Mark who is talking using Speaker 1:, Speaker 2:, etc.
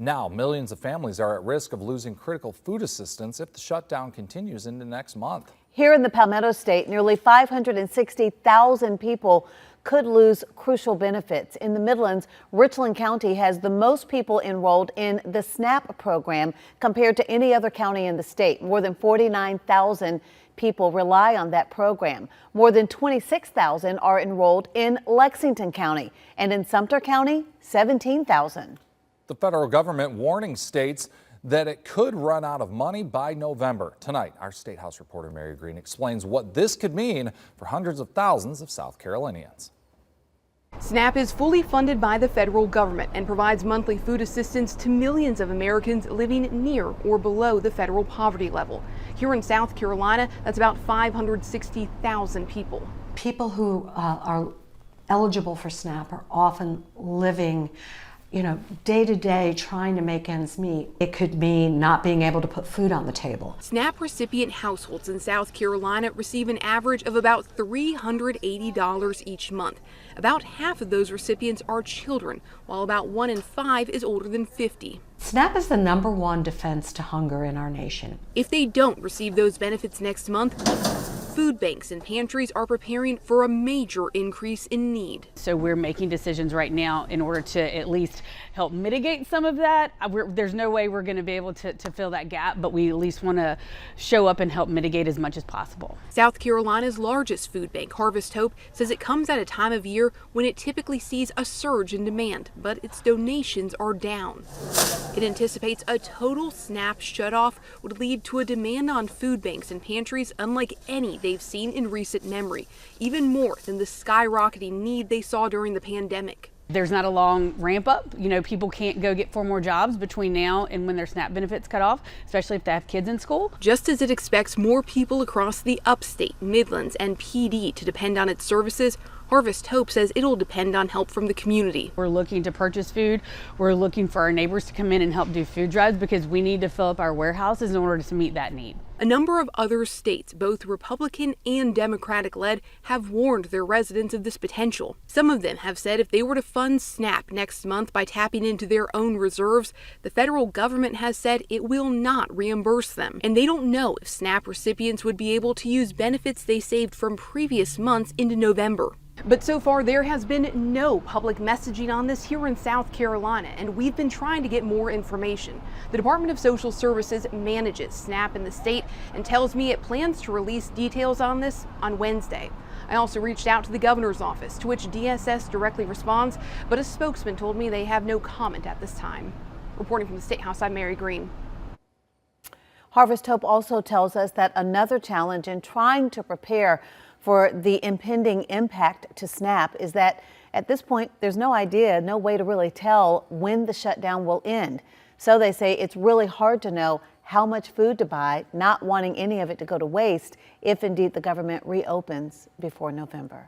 Speaker 1: Now, millions of families are at risk of losing critical food assistance if the shutdown continues into next month.
Speaker 2: Here in the Palmetto State, nearly 560,000 people could lose crucial benefits. In the Midlands, Richland County has the most people enrolled in the SNAP program compared to any other county in the state. More than 49,000 people rely on that program. More than 26,000 are enrolled in Lexington County, and in Sumter County, 17,000.
Speaker 1: The federal government warning states that it could run out of money by November. Tonight, our State House reporter Mary Green explains what this could mean for hundreds of thousands of South Carolinians.
Speaker 3: SNAP is fully funded by the federal government and provides monthly food assistance to millions of Americans living near or below the federal poverty level. Here in South Carolina, that's about 560,000 people.
Speaker 4: People who are eligible for SNAP are often living day to day trying to make ends meet. It could mean not being able to put food on the table.
Speaker 3: SNAP recipient households in South Carolina receive an average of about $380 each month. About half of those recipients are children, while about 1 in 5 is older than 50.
Speaker 4: SNAP is the #1 defense to hunger in our nation.
Speaker 3: If they don't receive those benefits next month, food banks and pantries are preparing for a major increase in need.
Speaker 5: So we're making decisions right now in order to at least help mitigate some of that. There's no way we're going to be able to fill that gap, but we at least want to show up and help mitigate as much as possible.
Speaker 3: South Carolina's largest food bank, Harvest Hope, says it comes at a time of year when it typically sees a surge in demand, but its donations are down. It anticipates a total SNAP shutoff would lead to a demand on food banks and pantries unlike any they've seen in recent memory, even more than the skyrocketing need they saw during the pandemic.
Speaker 5: There's not a long ramp up. People can't go get 4 more jobs between now and when their SNAP benefits cut off, especially if they have kids in school.
Speaker 3: Just as it expects more people across the upstate, Midlands, and PD to depend on its services, Harvest Hope says it'll depend on help from the community.
Speaker 5: We're looking to purchase food. We're looking for our neighbors to come in and help do food drives because we need to fill up our warehouses in order to meet that need.
Speaker 3: A number of other states, both Republican and Democratic-led, have warned their residents of this potential. Some of them have said if they were to fund SNAP next month by tapping into their own reserves, the federal government has said it will not reimburse them. And they don't know if SNAP recipients would be able to use benefits they saved from previous months into November. But so far, there has been no public messaging on this here in South Carolina, and we've been trying to get more information. The Department of Social Services manages SNAP in the state and tells me it plans to release details on this on Wednesday. I also reached out to the governor's office, to which DSS directly responds, but a spokesman told me they have no comment at this time. Reporting from the State House, I'm Mary Green.
Speaker 2: Harvest Hope also tells us that another challenge in trying to prepare for the impending impact to SNAP is that at this point, there's no way to really tell when the shutdown will end. So they say it's really hard to know how much food to buy, not wanting any of it to go to waste if indeed the government reopens before November.